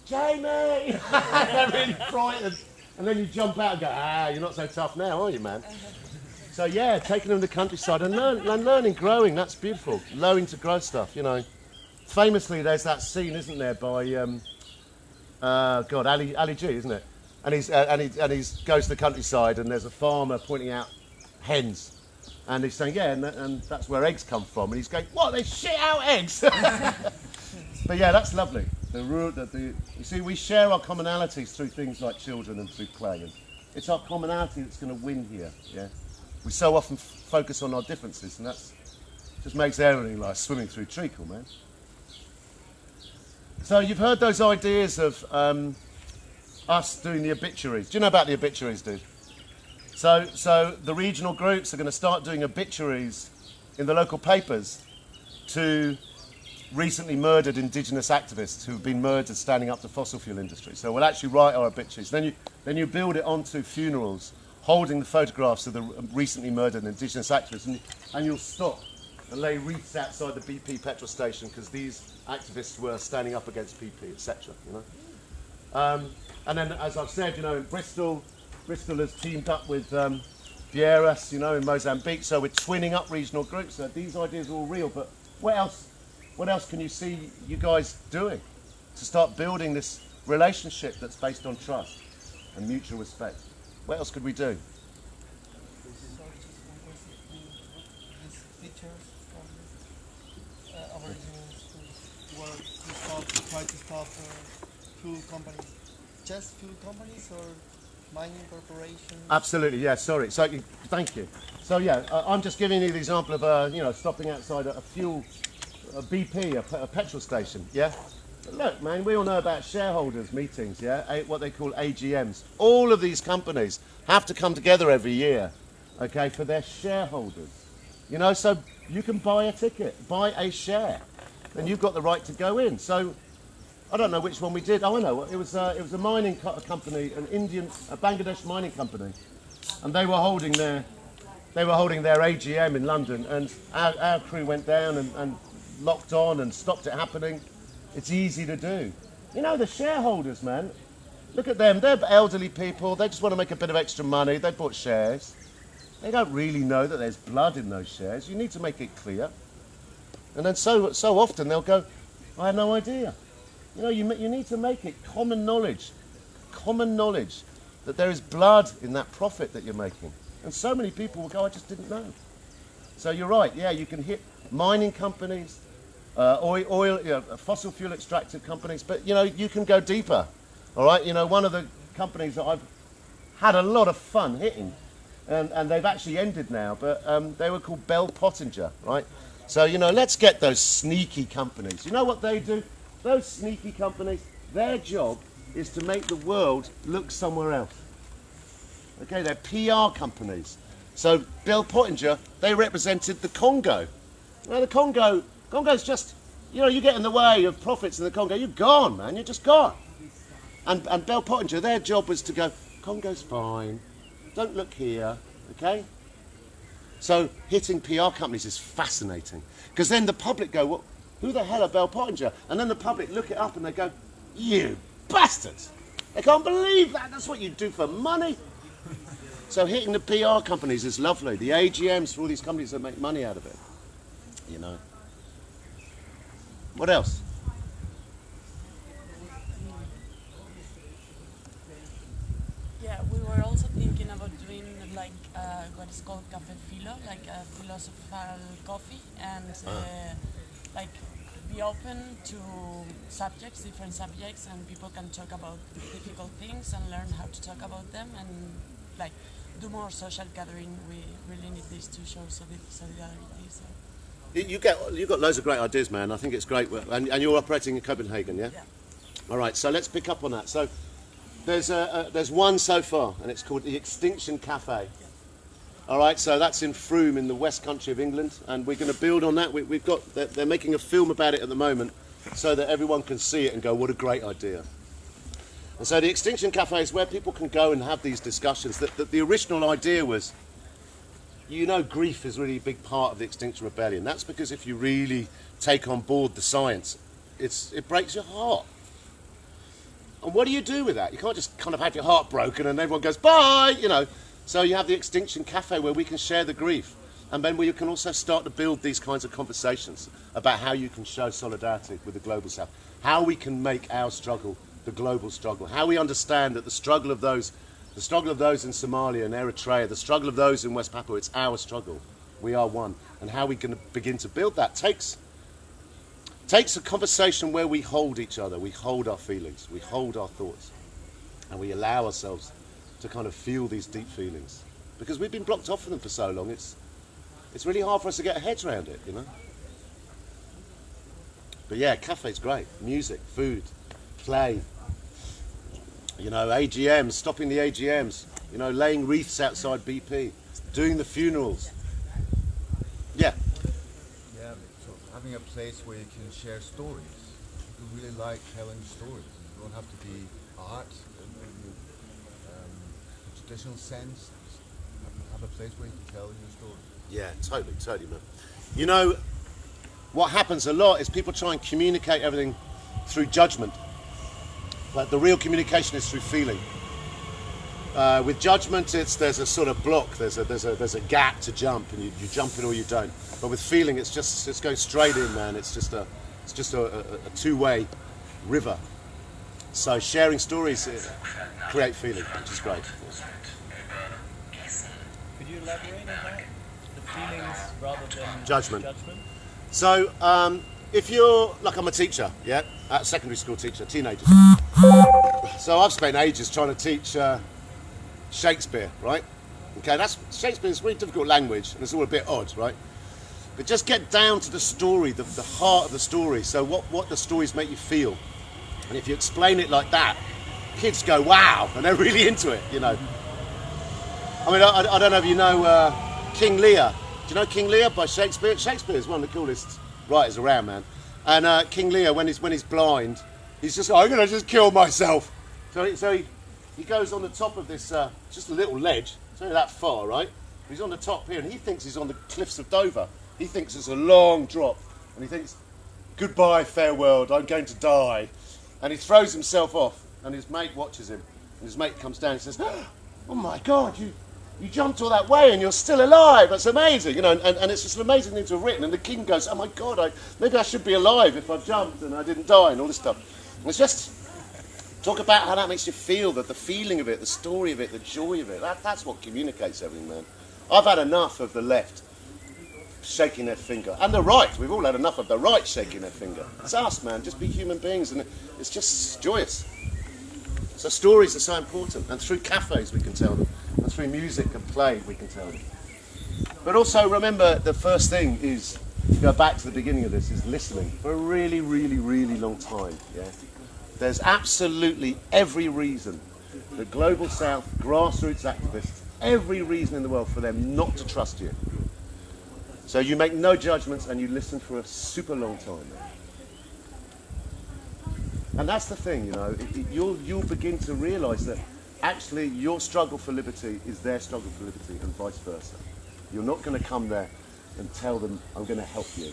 "Jamie!" They're really frightened. And then you jump out and go, "You're not so tough now, are you, man?" So yeah, taking them to the countryside and learning, growing, that's beautiful. Learning to grow stuff, Famously, there's that scene, isn't there, by, Ali G, isn't it? And he goes to the countryside and there's a farmer pointing out hens. And he's saying, yeah, and that's where eggs come from. And he's going, "What, they shit out eggs?" But yeah, that's lovely. You see, we share our commonalities through things like children and through play. And it's our commonality that's going to win here, yeah? We so often focus on our differences, and that's just makes everything like swimming through treacle, man. So you've heard those ideas of us doing the obituaries. Do you know about the obituaries, dude? So the regional groups are going to start doing obituaries in the local papers to recently murdered indigenous activists who've been murdered standing up to fossil fuel industry. So we'll actually write our obituaries. Then you build it onto funerals, holding the photographs of the recently murdered indigenous activists, and you'll stop and lay wreaths outside the BP petrol station because these activists were standing up against BP, etc. And then, as I've said, in Bristol has teamed up with Vieras, in Mozambique. So we're twinning up regional groups. So these ideas are all real. But what else can you see you guys doing to start building this relationship that's based on trust and mutual respect? What else could we do? Try to stop fuel companies. Just fuel companies or mining corporations? Absolutely, yeah, sorry. So, thank you. So, yeah, I'm just giving you the example of, stopping outside a BP, a petrol station, yeah? But look, man, we all know about shareholders meetings, yeah? What they call AGMs. All of these companies have to come together every year, okay, for their shareholders. So you can buy a ticket, buy a share, and you've got the right to go in. So, I don't know which one we did. Oh, I know. It was a mining company, a Bangladesh mining company, and they were holding their AGM in London, and our crew went down and locked on and stopped it happening. It's easy to do. The shareholders, man. Look at them. They're elderly people. They just want to make a bit of extra money. They bought shares. They don't really know that there's blood in those shares. You need to make it clear. And then so often they'll go, "I had no idea." You need to make it common knowledge. Common knowledge. that there is blood in that profit that you're making. And so many people will go, I just didn't know. So you're right, yeah, you can hit mining companies, oil, fossil fuel extractive companies, but you can go deeper. All right, one of the companies that I've had a lot of fun hitting, and they've actually ended now, but they were called Bell Pottinger, right? So, let's get those sneaky companies. You know what they do? Those sneaky companies, their job is to make the world look somewhere else. Okay, they're PR companies. So Bell Pottinger, they represented the Congo. Now the Congo's just, you get in the way of profits in the Congo, you're gone, man, you're just gone. And Bell Pottinger, their job was to go, Congo's fine, don't look here, okay? So hitting PR companies is fascinating, because then the public go, well, who the hell are Bell Pottinger? And then the public look it up and they go, you bastards! They can't believe that, that's what you do for money. So hitting the PR companies is lovely. The AGMs for all these companies that make money out of it, What else? Yeah, we were also thinking about doing like what is called cafe philo, like a philosophical coffee, and like be open to subjects, different subjects, and people can talk about difficult things and learn how to talk about them, and like do more social gathering. We really need this to show solidarity. So. You've got loads of great ideas, man. I think it's great, and you're operating in Copenhagen, yeah? Yeah. All right, so let's pick up on that. So there's one so far, and it's called the Extinction Cafe. All right, so that's in Frome in the West Country of England, and we're going to build on that. They're making a film about it at the moment, so that everyone can see it and go, what a great idea. And so the Extinction Cafe is where people can go and have these discussions. The original idea was, grief is really a big part of the Extinction Rebellion. That's because if you really take on board the science, it breaks your heart. And what do you do with that? You can't just kind of have your heart broken and everyone goes, bye, So you have the Extinction Cafe where we can share the grief. And then we can also start to build these kinds of conversations about how you can show solidarity with the Global South. How we can make our struggle the global struggle. How we understand that the struggle of those in Somalia and Eritrea, the struggle of those in West Papua, it's our struggle. We are one. And how we can begin to build that takes a conversation where we hold each other, we hold our feelings, we hold our thoughts, and we allow ourselves to kind of feel these deep feelings. Because we've been blocked off from them for so long, it's really hard for us to get our heads around it, But yeah, cafe's great. Music, food, play, AGMs, stopping the AGMs, laying wreaths outside BP, doing the funerals. Yeah. Yeah, so having a place where you can share stories. People really like telling stories. You don't have to be art in the traditional sense. Have a place where you can tell your story. Yeah, totally, man. What happens a lot is people try and communicate everything through judgment. But the real communication is through feeling. With judgment, there's a sort of block. There's a gap to jump, and you jump in or you don't. But with feeling, it's going straight in, man. It's just a two-way river. So sharing stories create feeling, which is great. Could you elaborate on that? The feelings rather than Judgment. So if you're, like I'm a teacher, yeah? A secondary school teacher, teenagers. So I've spent ages trying to teach Shakespeare, right? Okay, Shakespeare's really difficult language, and it's all a bit odd, right? But just get down to the story, the heart of the story. So what the stories make you feel. And if you explain it like that, kids go, wow, and they're really into it, I mean, I don't know if you know King Lear. Do you know King Lear by Shakespeare? Shakespeare is one of the coolest writers around, man. And King Lear, when he's blind, he's just, I'm going to just kill myself. So he goes on the top of this, just a little ledge. It's only that far, right? He's on the top here, and he thinks he's on the cliffs of Dover. He thinks it's a long drop, and he thinks, goodbye, fair world, I'm going to die. And he throws himself off, and his mate watches him. And his mate comes down and says, oh my God, you jumped all that way and you're still alive. That's amazing, and it's just an amazing thing to have written. And the king goes, oh my God, maybe I should be alive if I've jumped and I didn't die and all this stuff. And it's just Talk about how that makes you feel, that the feeling of it, the story of it, the joy of it. That's what communicates everything, man. I've had enough of the left shaking their finger. And the right, we've all had enough of the right shaking their finger. It's us, man. Just be human beings, and it's just joyous. So stories are so important, and through cafes we can tell them, and through music and play we can tell them. But also remember, the first thing is, go back to the beginning of this, is listening for a really, really, really long time. Yeah, there's absolutely every reason the Global South, grassroots activists, every reason in the world for them not to trust you. So you make no judgments and you listen for a super long time. And that's the thing, you know, you'll begin to realise that actually your struggle for liberty is their struggle for liberty, and vice versa. You're not going to come there and tell them, I'm going to help you.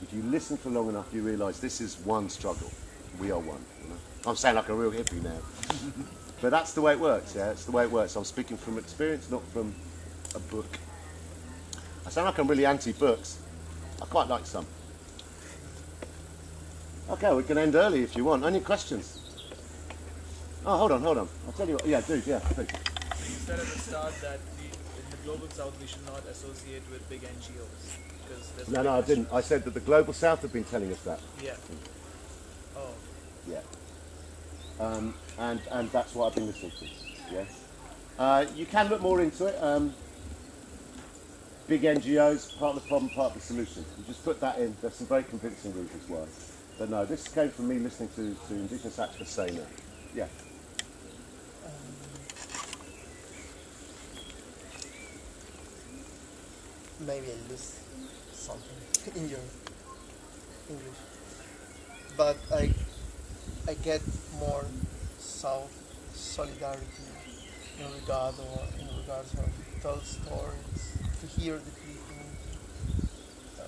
If you listen for long enough, you realise this is one struggle. We are one. You know? I'm saying like a real hippie now. But that's the way it works, yeah? It's the way it works. I'm speaking from experience, not from a book. I sound like I'm really anti-books. I quite like some. Okay, we can end early if you want. Any questions? Oh, hold on. I'll tell you what. Yeah, dude, yeah, please. You said at the start that in the Global South we should not associate with big NGOs. Because there's No, I didn't. I said that the Global South have been telling us that. Yeah. Oh. Yeah. And that's what I've been listening to. Yeah. You can look more into it. Big NGOs, part of the problem, part of the solution. You just put that in. There's some very convincing reasons why. But no, this came from me listening to Indigenous activists saying that. Yeah. Maybe I lose something in your English, but I get more solidarity in regards of tell stories, to hear the people,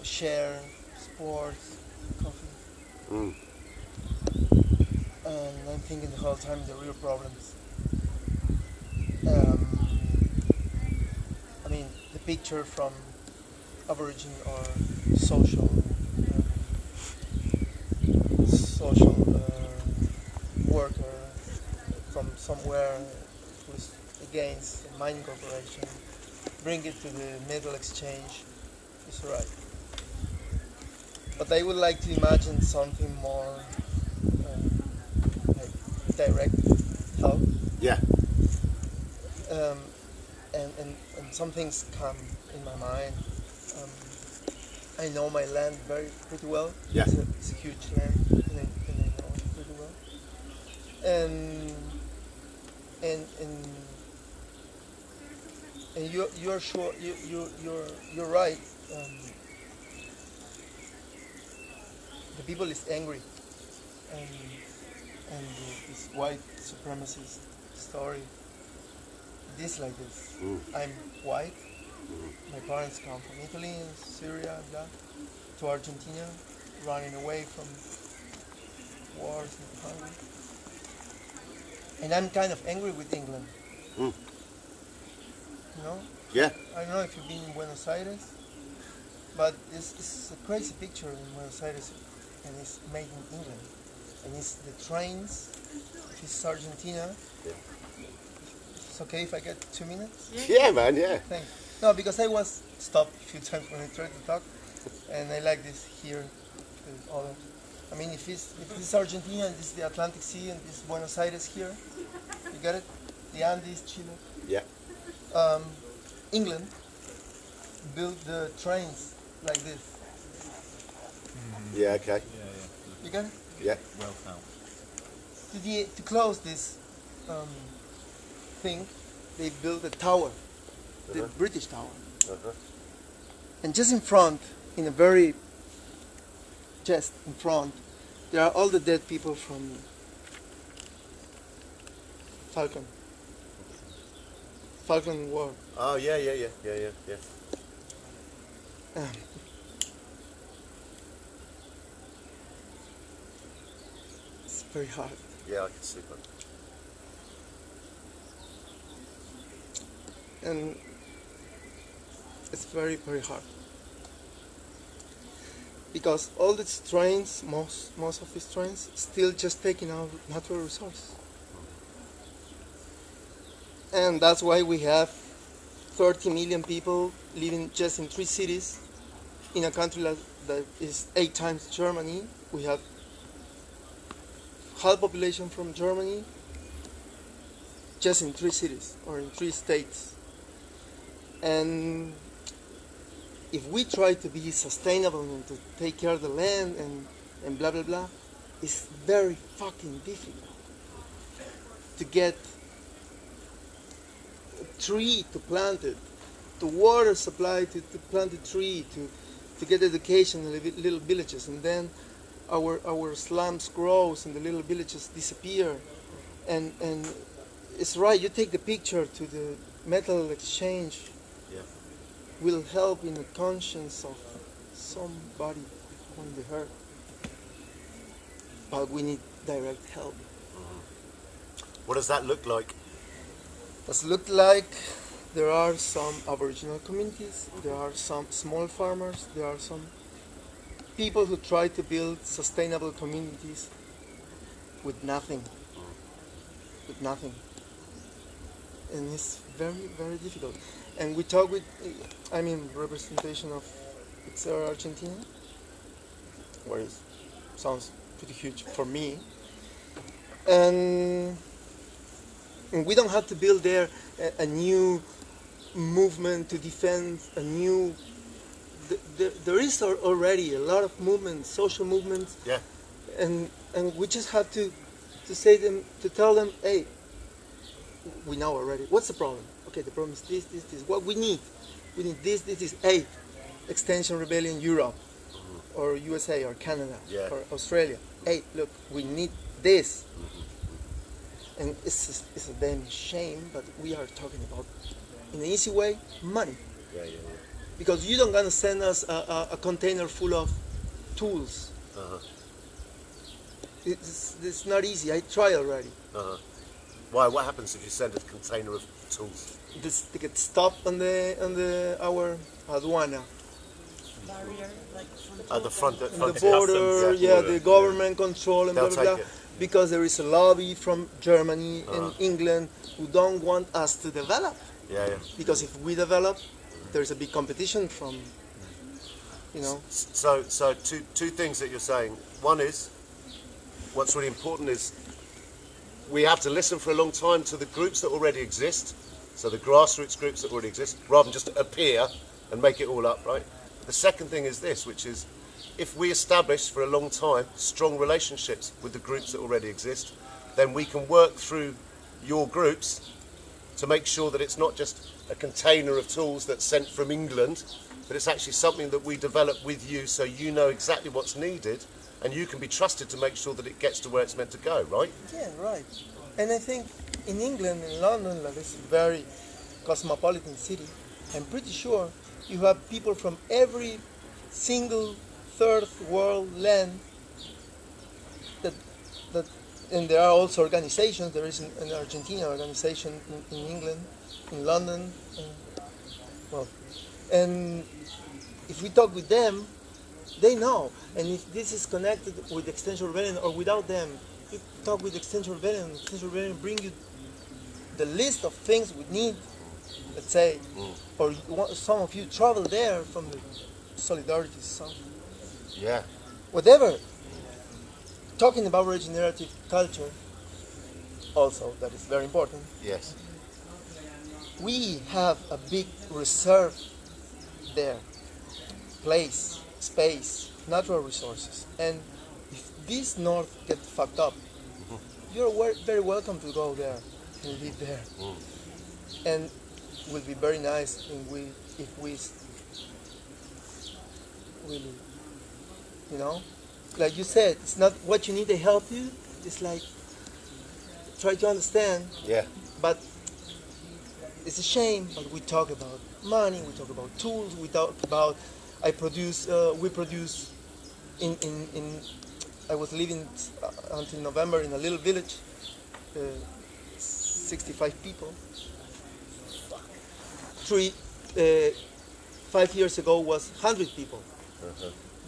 share sports, coffee. Mm. And I'm thinking the whole time the real problems. I mean, the picture from Aboriginal or social worker from somewhere who's against the mining corporation, bring it to the middle exchange, it's right. But I would like to imagine something more like direct help. Yeah. And some things come in my mind. I know my land pretty well. Yeah. It's a huge land, and I know it pretty well. And you're sure you're right. The people is angry, and this white supremacist story. This like this. Mm. I'm white. My parents come from Italy and Syria, blah, to Argentina, running away from wars and hunger. And I'm kind of angry with England. Mm. You know? Yeah. I don't know if you've been in Buenos Aires, but it's a crazy picture in Buenos Aires, and it's made in England. And it's the trains, if it's Argentina. Yeah. It's okay if I get 2 minutes? Yeah, man, yeah. Thanks. No, because I was stopped a few times when I tried to talk, and I like this here. The other. I mean, if it's Argentina and this is the Atlantic Sea and this is Buenos Aires here, you get it? The Andes, Chile. Yeah. England built the trains like this. Yeah, okay. You get it? Yeah. Well found. To close this thing, they built a tower, the British Tower. And just in front, in front, there are all the dead people from Falcon War. Oh, yeah. It's very hard. Yeah, I can see that. And it's very, very hard. Because all these trains, most of these trains, still just taking out natural resources. And that's why we have 30 million people living just in 3 cities in a country that is 8 times Germany. We have half population from Germany just in 3 cities or in 3 states. And if we try to be sustainable and to take care of the land and blah blah blah, it's very fucking difficult to get a tree to plant it, to water supply to plant a tree, to get education in the little villages, and then our slums grows and the little villages disappear. And it's right, you take the picture to the metal exchange, will help in the conscience of somebody on the earth. But we need direct help. What does that look like? Does look like there are some Aboriginal communities, there are some small farmers, there are some people who try to build sustainable communities with nothing. With nothing. And it's very, very difficult. And we talk with, representation of Argentina, where it sounds pretty huge for me. And we don't have to build there a new movement to defend a new. There is already a lot of movements, social movements. Yeah. And we just have to tell them, hey, we know already. What's the problem? Okay, the problem is this. What we need this. Hey, Extinction Rebellion Europe, or USA, or Canada, or Australia. Hey, look, we need this. And it's a damn shame, but we are talking about, in an easy way, money. Yeah. Because you don't gonna send us a container full of tools. It's not easy. I tried already. Why? What happens if you send a container of tools? They get stopped on our aduana. Barrier, like At the front, the border, the government control and They'll blah blah blah. take it. Because there is a lobby from Germany and England who don't want us to develop. Yeah. Because if we develop, there is a big competition from, So two things that you're saying. One is, what's really important is we have to listen for a long time to the groups that already exist, so the grassroots groups that already exist, rather than just appear and make it all up, right? The second thing is this, which is, if we establish for a long time strong relationships with the groups that already exist, then we can work through your groups to make sure that it's not just a container of tools that's sent from England, but it's actually something that we develop with you, so you know exactly what's needed and you can be trusted to make sure that it gets to where it's meant to go, right? Yeah, right. And I think in England, in London, like this very cosmopolitan city, I'm pretty sure you have people from every single third world land that and there are also organizations. There is an Argentinian organization in England, in London, and if we talk with them, they know. And if this is connected with Extinction Rebellion or without them, you talk with Extinction Rebellion bring you the list of things we need, let's say, or some of you travel there from the Solidarity South. Yeah. Whatever. Talking about regenerative culture, also, that is very important. Yes. We have a big reserve there. Place, space, natural resources. And if this north gets fucked up, you're very welcome to go there and live there. And it will be very nice if we really, like you said, it's not what you need to help you. It's like, try to understand. Yeah. But it's a shame, but we talk about money, we talk about tools, we talk about, we produce I was living until November in a little village, 65 people. 5 years ago was 100 people.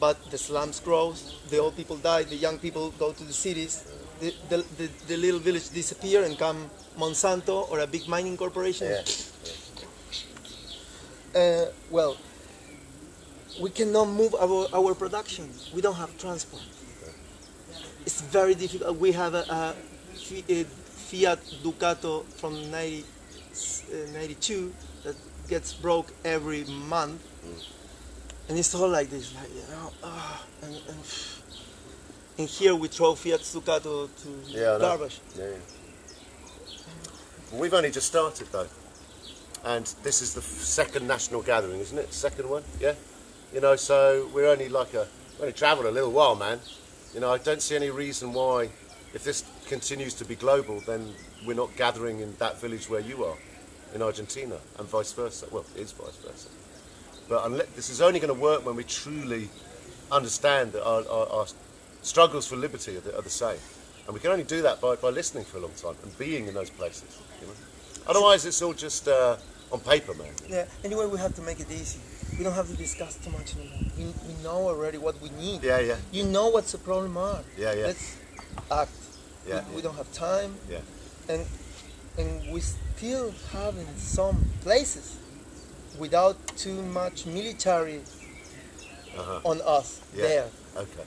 But the slums grow, the old people die, the young people go to the cities, the little village disappear and come Monsanto or a big mining corporation. Yeah. Well, we cannot move our production. We don't have transport. It's very difficult. We have a Fiat Ducato from 92 that gets broke every month, and it's all like this, like, you know, and here we throw Fiat Ducato to garbage. Yeah. Well, we've only just started though, and this is the second national gathering, isn't it? Second one, yeah. You know, so we're only travelled a little while, man. You know, I don't see any reason why, if this continues to be global, then we're not gathering in that village where you are, in Argentina, and vice versa. Well, it is vice versa. But this is only going to work when we truly understand that our struggles for liberty are the same. And we can only do that by listening for a long time and being in those places. You know? Otherwise, it's all just on paper, man. Yeah, anyway, we have to make it easy. We don't have to discuss too much anymore. We know already what we need. Yeah. You know what's the problem are. Yeah. Let's act. Yeah. We don't have time. Yeah. And we still have in some places without too much military on us there. Okay.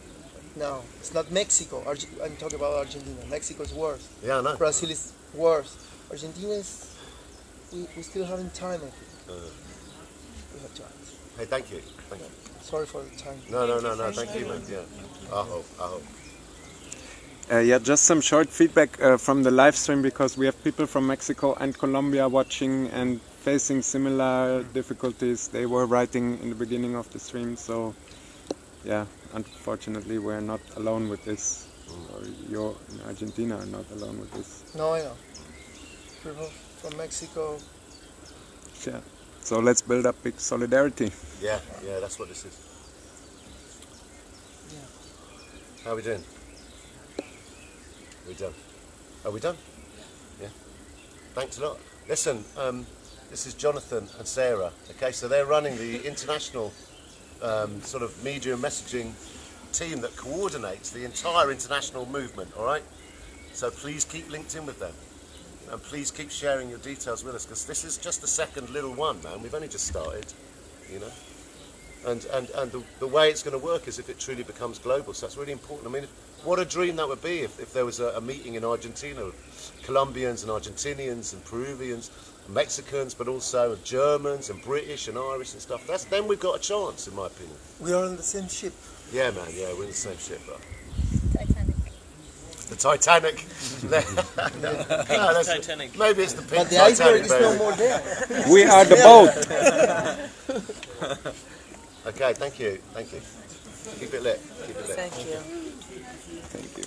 No, it's not Mexico. I'm talking about Argentina. Mexico is worse. Yeah, I know. Brazil is worse. Argentina is, we still having time, I think. We have to act. Hey, thank you. Sorry for the time. No. Thank you, man. Yeah. I hope. Yeah, just some short feedback from the live stream, because we have people from Mexico and Colombia watching and facing similar difficulties they were writing in the beginning of the stream. So, yeah, unfortunately, we're not alone with this. Or you're in Argentina are not alone with this. No, I know. People from Mexico. Yeah. So let's build up big solidarity. Yeah, that's what this is. Yeah. How are we doing? Are we done? Yeah. Thanks a lot. Listen, this is Jonathan and Sarah. Okay, so they're running the international sort of media and messaging team that coordinates the entire international movement. All right. So please keep linked in with them, and please keep sharing your details with us, because this is just the second little one, man. We've only just started, you know. And the way it's going to work is if it truly becomes global. So that's really important. I mean, what a dream that would be if there was a meeting in Argentina of Colombians and Argentinians and Peruvians, and Mexicans, but also of Germans and British and Irish and stuff. Then we've got a chance, in my opinion. We are on the same ship. Yeah, man. Yeah, we're in the same ship, bro. Titanic. The Titanic. No, Titanic. Maybe it's the pink But the Titanic. iceberg is baby. no more there. We are the boat. Okay, thank you. Keep it lit. Thank you. Thank you.